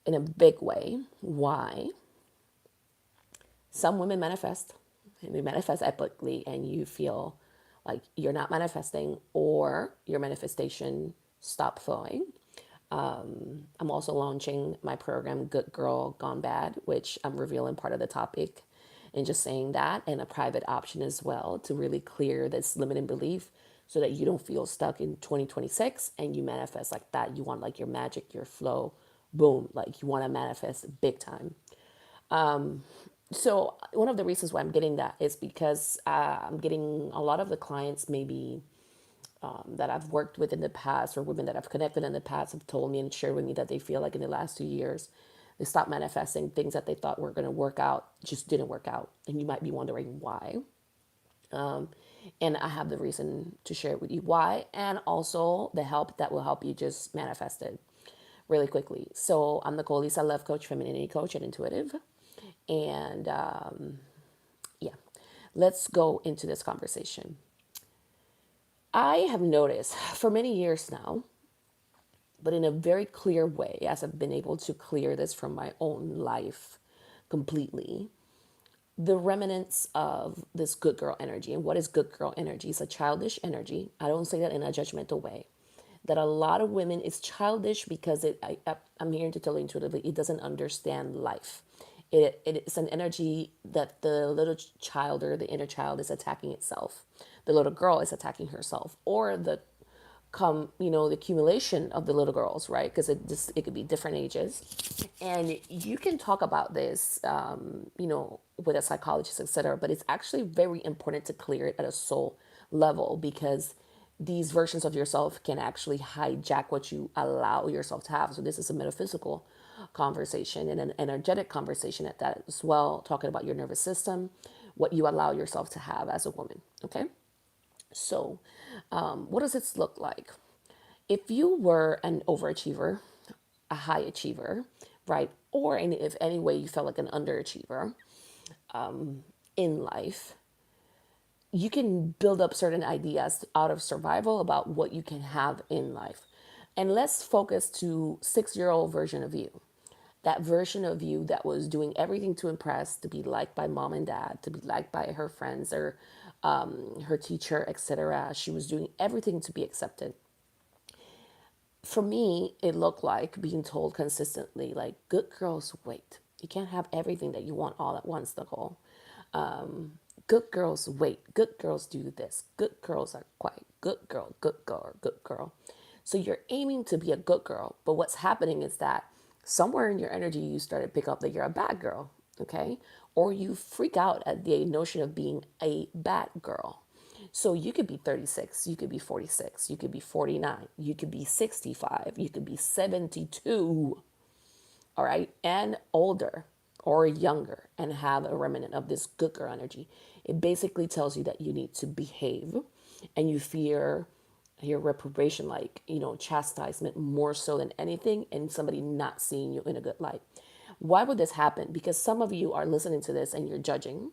in a big way. Why? Some women manifest, and they manifest epically, and you feel like you're not manifesting, or your manifestation stop flowing. I'm also launching my program, Good Girl Gone Bad, which I'm revealing part of the topic and just saying that, and a private option as well to really clear this limiting belief so that you don't feel stuck in 2026 and you manifest like that. You want like your magic, your flow, boom, like you want to manifest big time. So one of the reasons why I'm getting that is because I'm getting a lot of the clients maybe that I've worked with in the past, or women that I've connected in the past, have told me and shared with me that they feel like in the last 2 years they stopped manifesting things that they thought were going to work out, just didn't work out. And you might be wondering why. And I have the reason to share it with you why, and also the help that will help you just manifest it really quickly. So I'm Nicole Lisa, love coach, femininity coach, and intuitive. And yeah, let's go into this conversation. I have noticed for many years now, but in a very clear way, as I've been able to clear this from my own life completely, the remnants of this good girl energy. And what is good girl energy? It's a childish energy. I don't say that in a judgmental way. That a lot of women is childish because I'm here to tell you intuitively, it doesn't understand life. It's an energy that the little child or the inner child is attacking itself. The little girl is attacking herself, or the accumulation of the little girls, right? Because it could be different ages, and you can talk about this, with a psychologist, etc. But it's actually very important to clear it at a soul level, because these versions of yourself can actually hijack what you allow yourself to have. So this is a metaphysical conversation and an energetic conversation at that as well, talking about your nervous system, what you allow yourself to have as a woman. Okay. So, what does this look like? If you were an overachiever, a high achiever, right? Or if any way you felt like an underachiever in life, you can build up certain ideas out of survival about what you can have in life. And let's focus to 6-year-old version of you. That version of you that was doing everything to impress, to be liked by mom and dad, to be liked by her friends or her teacher, etc. She was doing everything to be accepted. For me, it looked like being told consistently, like, good girls wait. You can't have everything that you want all at once, Nicole. Good girls wait. Good girls do this. Good girls are quiet. Good girl, good girl. So you're aiming to be a good girl, but what's happening is that somewhere in your energy you start to pick up that you're a bad girl, okay? Or you freak out at the notion of being a bad girl. So you could be 36, you could be 46, you could be 49, you could be 65, you could be 72, all right, and older or younger, and have a remnant of this good girl energy. It basically tells you that you need to behave, and you fear your reprobation, like, chastisement more so than anything, and somebody not seeing you in a good light. Why would this happen? Because some of you are listening to this and you're judging,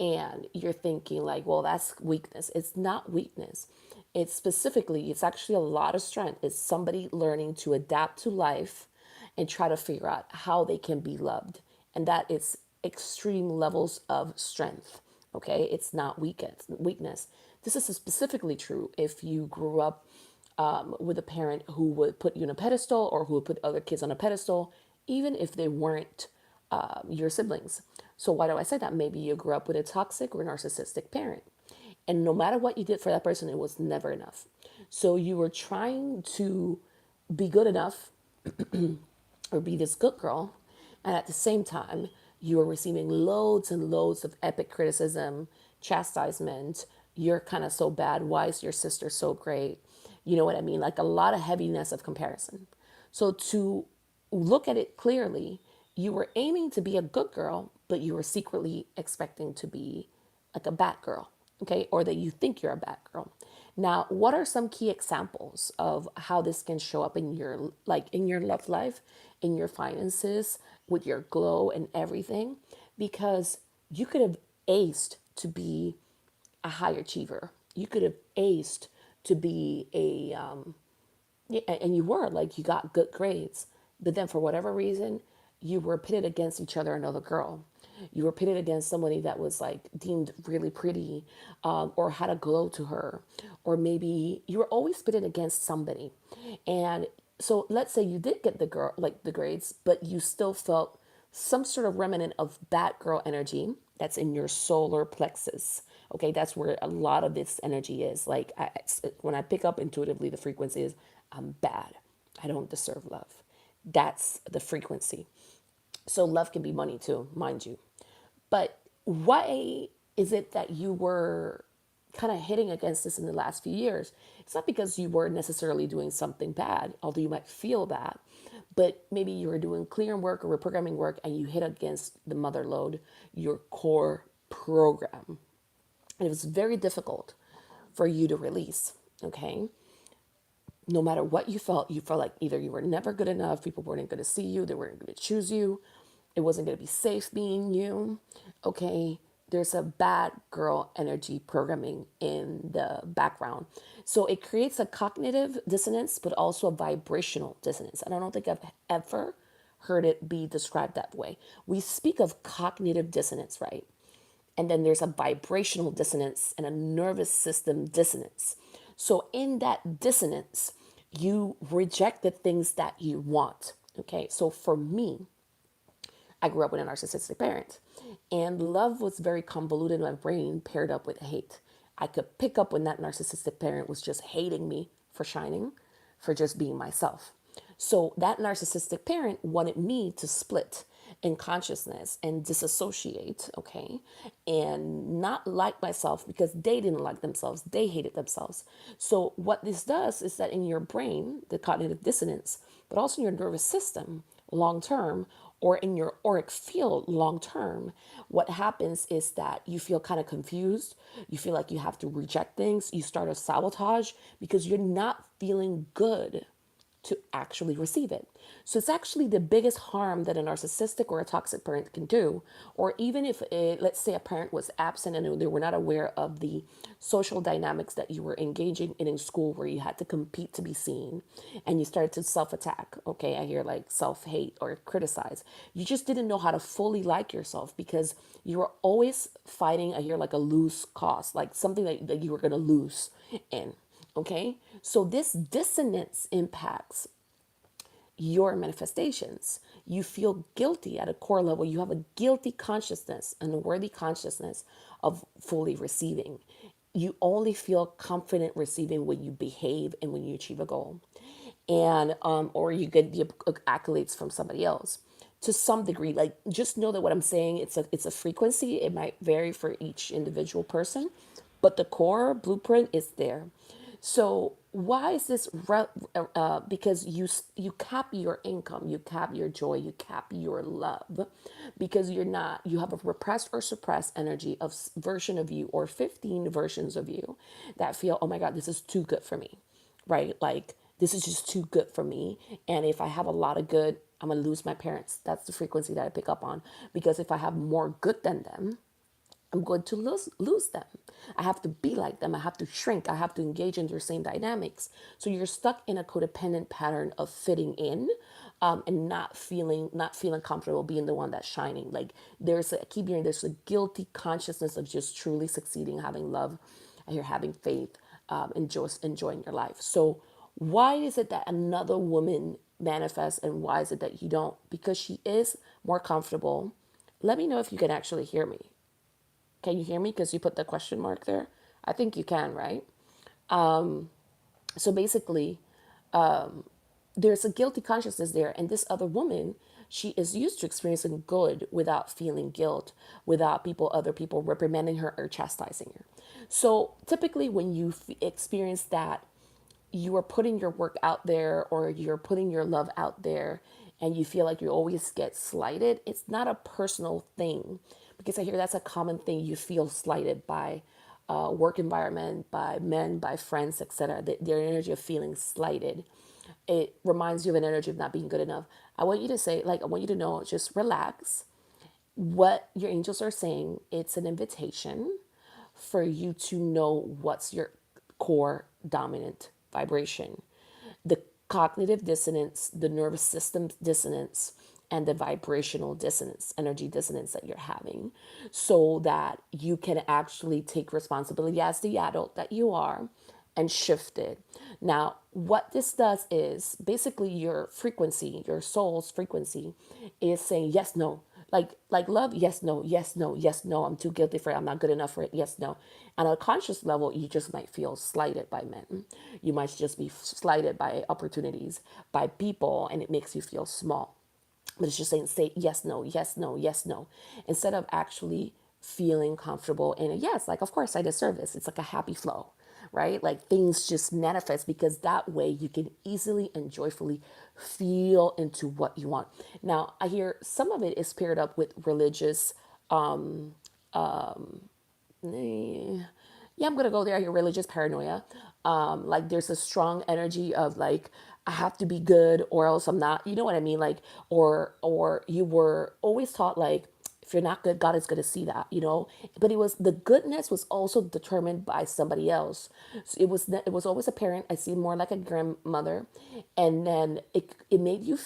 and you're thinking like, well, that's weakness. It's not weakness. It's actually a lot of strength. It's somebody learning to adapt to life and try to figure out how they can be loved. And that is extreme levels of strength. Okay. It's not weakness. This is specifically true if you grew up with a parent who would put you on a pedestal, or who would put other kids on a pedestal, even if they weren't your siblings. So why do I say that? Maybe you grew up with a toxic or narcissistic parent. And no matter what you did for that person, it was never enough. So you were trying to be good enough, or be this good girl. And at the same time, you were receiving loads and loads of epic criticism, chastisement. You're kind of so bad. Why is your sister so great? You know what I mean? Like a lot of heaviness of comparison. So to look at it clearly, you were aiming to be a good girl, but you were secretly expecting to be like a bad girl, okay? Or that you think you're a bad girl. Now, what are some key examples of how this can show up in your love life, in your finances, with your glow and everything? Because you could have aced to be a high achiever. You could have aced to be a yeah, and you were like, you got good grades, But then for whatever reason, you were pitted against each other, another girl. You were pitted against somebody that was like deemed really pretty, or had a glow to her, or maybe you were always pitted against somebody. And so let's say you did get the girl, like the grades, but you still felt some sort of remnant of that girl energy that's in your solar plexus. Okay, that's where a lot of this energy is. Like when I pick up intuitively, the frequency is I'm bad. I don't deserve love. That's the frequency. So love can be money too, mind you. But why is it that you were kind of hitting against this in the last few years? It's not because you were necessarily doing something bad, although you might feel that, but maybe you were doing clearing work or reprogramming work and you hit against the mother load, your core program. And it was very difficult for you to release, okay? No matter what you felt like either you were never good enough, people weren't going to see you, they weren't going to choose you, it wasn't going to be safe being you, okay? There's a bad girl energy programming in the background. So it creates a cognitive dissonance, but also a vibrational dissonance. And I don't think I've ever heard it be described that way. We speak of cognitive dissonance, right? And then there's a vibrational dissonance and a nervous system dissonance. So in that dissonance, you reject the things that you want. Okay. So for me, I grew up with a narcissistic parent, and love was very convoluted in my brain, paired up with hate. I could pick up when that narcissistic parent was just hating me for shining, for just being myself. So that narcissistic parent wanted me to split in consciousness and disassociate, okay, and not like myself because they didn't like themselves. They hated themselves. So what this does is that in your brain, the cognitive dissonance, but also in your nervous system, long term, or in your auric field long term, what happens is that you feel kind of confused. You feel like you have to reject things. You start a sabotage because you're not feeling good to actually receive it. So it's actually the biggest harm that a narcissistic or a toxic parent can do. Or even if, let's say, a parent was absent and they were not aware of the social dynamics that you were engaging in school where you had to compete to be seen and you started to self-attack. Okay, I hear like self-hate or criticize. You just didn't know how to fully like yourself because you were always fighting, I hear like a lose cause, like something that you were going to lose in. Okay, so this dissonance impacts your manifestations. You feel guilty at a core level. You have a guilty consciousness and a worthy consciousness of fully receiving. You only feel confident receiving when you behave and when you achieve a goal, and or you get the accolades from somebody else. To some degree, like just know that what I'm saying, it's a frequency. It might vary for each individual person, but the core blueprint is there. So why is this? Because you cap your income, you cap your joy, you cap your love, because you have a repressed or suppressed energy of version of you or 15 versions of you that feel, oh my God, this is too good for me, right? Like this is just too good for me, and if I have a lot of good, I'm gonna lose my parents. That's the frequency that I pick up on, because if I have more good than them, I'm going to lose them. I have to be like them. I have to shrink. I have to engage in their same dynamics. So you're stuck in a codependent pattern of fitting in, and not feeling comfortable being the one that's shining. Like I keep hearing there's a guilty consciousness of just truly succeeding, having love, and you're having faith, and just enjoying your life. So why is it that another woman manifests, and why is it that you don't? Because she is more comfortable. Let me know if you can actually hear me. Can you hear me? Because you put the question mark there. I think you can, right? So basically, there's a guilty consciousness there. And this other woman, she is used to experiencing good without feeling guilt, without other people reprimanding her or chastising her. So typically, when you experience that, you are putting your work out there or you're putting your love out there and you feel like you always get slighted, it's not a personal thing, because I hear that's a common thing. You feel slighted by work environment, by men, by friends, etc. Their energy of feeling slighted, it reminds you of an energy of not being good enough. I want you to say, like, I want you to know, just relax. What your angels are saying, it's an invitation for you to know what's your core dominant vibration. The cognitive dissonance, the nervous system dissonance, and the vibrational dissonance, energy dissonance that you're having, so that you can actually take responsibility as the adult that you are and shift it. Now, what this does is basically your frequency, your soul's frequency is saying yes, no. Like love, yes, no, yes, no, yes, no. I'm too guilty for it. I'm not good enough for it. Yes, no. On a conscious level, you just might feel slighted by men. You might just be slighted by opportunities, by people, and it makes you feel small. But it's just saying, say yes, no, yes, no, yes, no, instead of actually feeling comfortable in a yes, like, of course, I deserve this. It's like a happy flow, right? Like things just manifest because that way you can easily and joyfully feel into what you want. Now, I hear some of it is paired up with religious yeah, I'm gonna go there. Your religious paranoia. Like there's a strong energy of like I have to be good or else I'm not. You know what I mean? Like or you were always taught like if you're not good, God is gonna see that. You know. But it was the goodness was also determined by somebody else. So it was always a parent. I see more like a grandmother, and then it made you.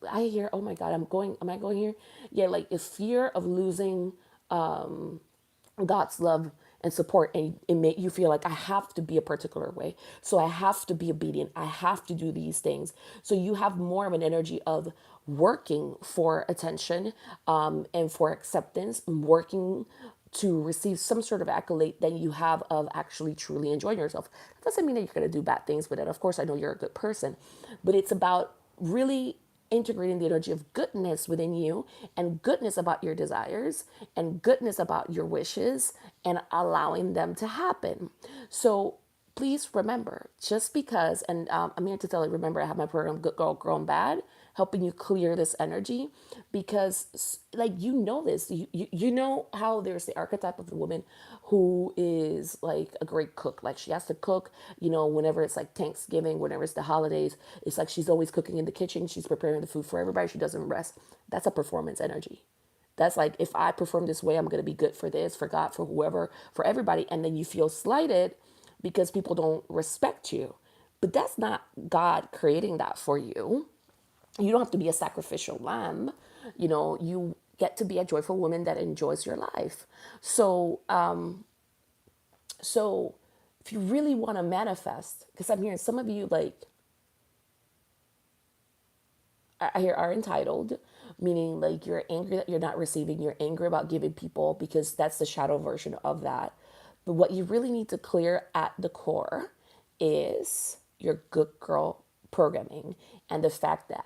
I hear, oh my God, I'm going. Am I going here? Yeah, like a fear of losing God's love and support, and it made you feel like I have to be a particular way. So I have to be obedient. I have to do these things. So you have more of an energy of working for attention and for acceptance, working to receive some sort of accolade than you have of actually truly enjoying yourself. That doesn't mean that you're going to do bad things with it. Of course, I know you're a good person, but it's about really integrating the energy of goodness within you and goodness about your desires and goodness about your wishes and allowing them to happen. So please remember, just because, and I'm here to tell you, remember, I have my program, Good Girl Grown Bad, helping you clear this energy because, like, you know this. You know how there's the archetype of the woman who is like a great cook. Like, she has to cook, you know, whenever it's like Thanksgiving, whenever it's the holidays, it's like she's always cooking in the kitchen. She's preparing the food for everybody. She doesn't rest. That's a performance energy. That's like, if I perform this way, I'm going to be good for this, for God, for whoever, for everybody. And then you feel slighted because people don't respect you. But that's not God creating that for you. You don't have to be a sacrificial lamb. You know, you get to be a joyful woman that enjoys your life. So, so if you really want to manifest, because I'm hearing some of you like, I hear are entitled, meaning like you're angry that you're not receiving, you're angry about giving people because that's the shadow version of that. But what you really need to clear at the core is your good girl programming and the fact that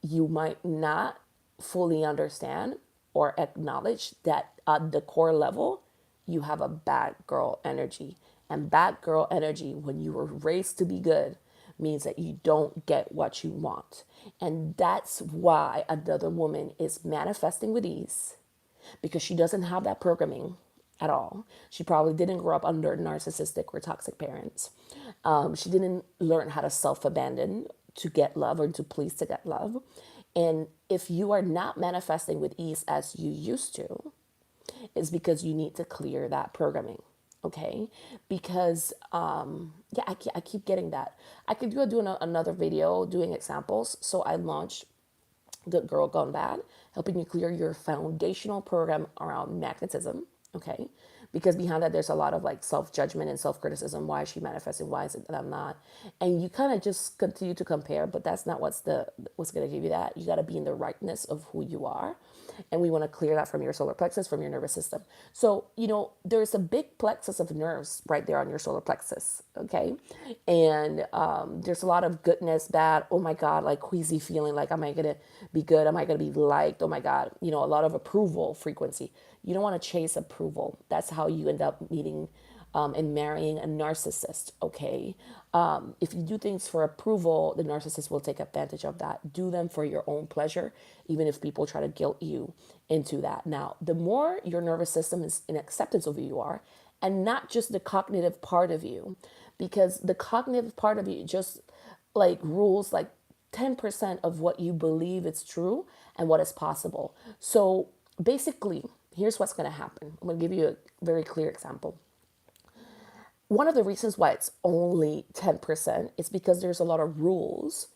you might not fully understand or acknowledge that at the core level, you have a bad girl energy. And bad girl energy, when you were raised to be good, means that you don't get what you want. And that's why another woman is manifesting with ease because she doesn't have that programming at all. She probably didn't grow up under narcissistic or toxic parents. She didn't learn how to self abandon to get love or to please to get love. And if you are not manifesting with ease as you used to, it's because you need to clear that programming. Okay, because yeah, I keep getting that. I could do another video doing examples. So I launched Good Girl Gone Bad, helping you clear your foundational program around magnetism. Okay, because behind that there's a lot of like self-judgment and self-criticism. Why is she manifesting? Why is it that I'm not? And you kind of just continue to compare, but that's not what's going to give you that. You got to be in the rightness of who you are, and we want to clear that from your solar plexus, from your nervous system. So you know there's a big plexus of nerves right there on your solar plexus. Okay, and there's a lot of goodness, bad, oh my God, like queasy feeling, like am I gonna be good, am I gonna be liked, oh my God, you know, a lot of approval frequency. You don't want to chase approval. That's how you end up meeting and marrying a narcissist. Okay, if you do things for approval, the narcissist will take advantage of that. Do them for your own pleasure, even if people try to guilt you into that. Now, the more your nervous system is in acceptance of who you are, and not just the cognitive part of you, because the cognitive part of you just like rules like 10% of what you believe is true and what is possible. So basically, here's what's going to happen. I'm going to give you a very clear example. One of the reasons why it's only 10% is because there's a lot of rules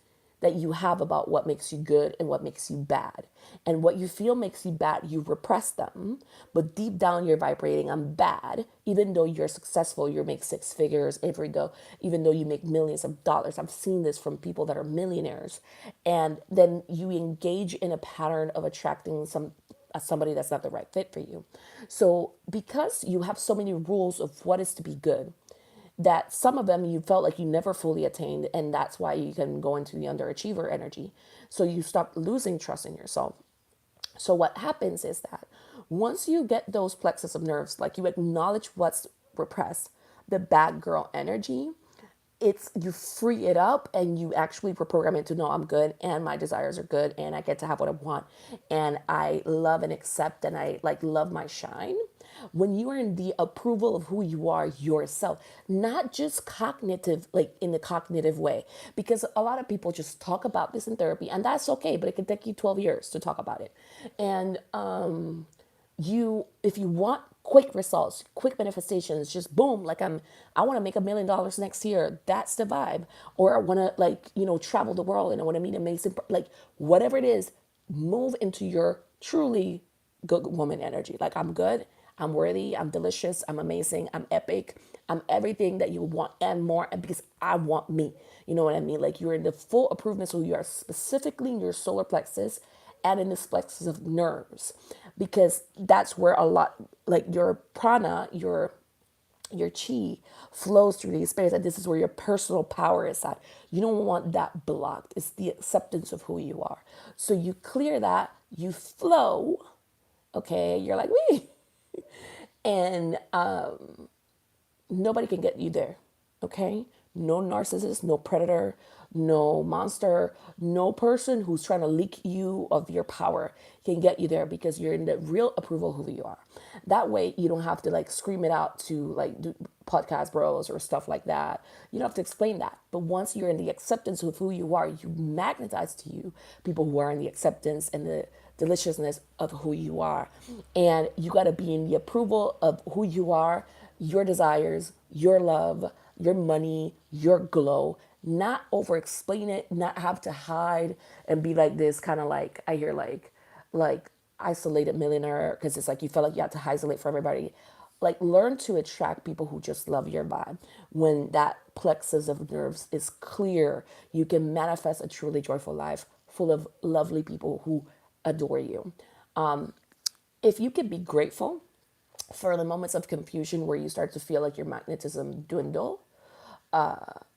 that you have about what makes you good and what makes you bad. And what you feel makes you bad, you repress them. But deep down, you're vibrating, I'm bad. Even though you're successful, you make six figures every go, even though you make millions of dollars. I've seen this from people that are millionaires. And then you engage in a pattern of attracting somebody that's not the right fit for you. So because you have so many rules of what is to be good, that some of them you felt like you never fully attained, and that's why you can go into the underachiever energy. So you stop losing trust in yourself. So what happens is that once you get those plexus of nerves, like you acknowledge what's repressed, the bad girl energy, it's you free it up and you actually reprogram it to know I'm good and my desires are good and I get to have what I want and I love and accept and I like love my shine. When you are in the approval of who you are yourself, not just cognitive, like in the cognitive way, because a lot of people just talk about this in therapy and that's okay, but it can take you 12 years to talk about it. And you if you want quick results, quick manifestations, just boom, like I want to make $1 million next year, that's the vibe. Or I want to like travel the world and I want to meet amazing like whatever it is, move into your truly good woman energy. Like I'm good, I'm worthy, I'm delicious, I'm amazing, I'm epic, I'm everything that you want and more, and because I want me. You know what I mean? Like you're in the full approval, so you are specifically in your solar plexus and in this plexus of nerves, because that's where a lot, like your prana, your chi flows through these spaces, and this is where your personal power is at. You don't want that blocked. It's the acceptance of who you are. So you clear that, you flow, okay? You're like, wee. And nobody can get you there, okay? No narcissist, no predator, no monster, no person who's trying to leak you of your power can get you there, because you're in the real approval of who you are. That way you don't have to like scream it out to like do podcast bros or stuff like that. You don't have to explain that. But once you're in the acceptance of who you are, you magnetize to you people who are in the acceptance and the deliciousness of who you are. And you got to be in the approval of who you are, your desires, your love, your money, your glow, not over explain it, not have to hide and be like this kind of like, I hear like isolated millionaire, because it's like you feel like you have to isolate from everybody. Like learn to attract people who just love your vibe. When that plexus of nerves is clear, you can manifest a truly joyful life full of lovely people who adore you. If you can be grateful for the moments of confusion where you start to feel like your magnetism dwindle,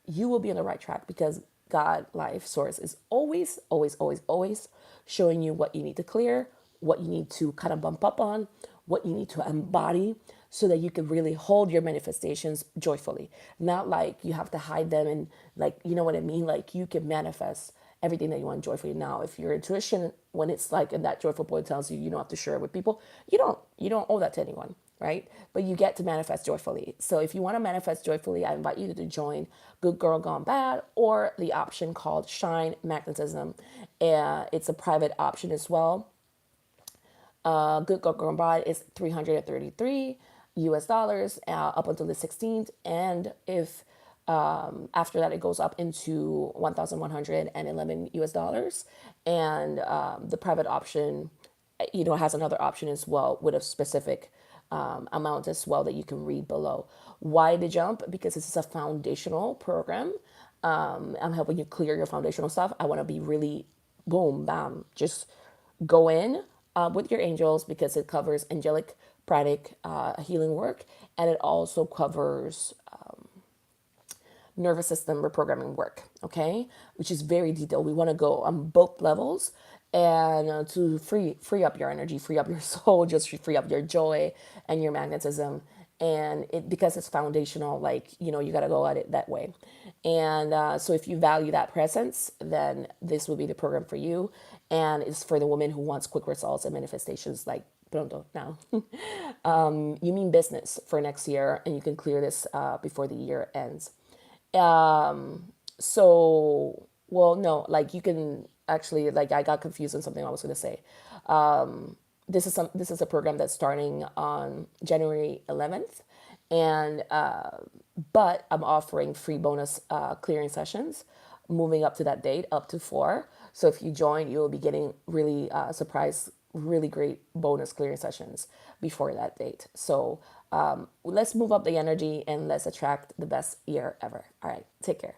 you will be on the right track, because God, life, source is always, always, always, always showing you what you need to clear, what you need to kind of bump up on, what you need to embody, so that you can really hold your manifestations joyfully. Not like you have to hide them and like, you know what I mean? Like you can manifest everything that you want joyfully. Now, if your intuition, when it's like, and that joyful point tells you you don't have to share it with people, you don't owe that to anyone, right? But you get to manifest joyfully. So if you want to manifest joyfully, I invite you to join Good Girl Gone Bad, or the option called Shine Magnetism. It's a private option as well. Good Girl Gone Bad is 333 US dollars up until the 16th. And if after that, it goes up into 1,111 US dollars. And the private option, has another option as well with a specific amount as well that you can read below. Why the jump? Because this is a foundational program. I'm helping you clear your foundational stuff. I want to be really boom, bam, just go in with your angels, because it covers angelic pranic healing work, and it also covers nervous system reprogramming work, okay, which is very detailed. We want to go on both levels, and to free up your energy, free up your soul, just free up your joy and your magnetism. And it, because it's foundational, like you got to go at it that way. And so if you value that presence, then this will be the program for you. And it's for the woman who wants quick results and manifestations like pronto now. You mean business for next year, and you can clear this before the year ends. So, well, no, like you can actually, like I got confused on something I was going to say. This is a program that's starting on January 11th, and but I'm offering free bonus clearing sessions moving up to that date, up to 4. So if you join, you'll be getting really surprise, really great bonus clearing sessions before that date. So let's move up the energy and let's attract the best year ever. All right, take care.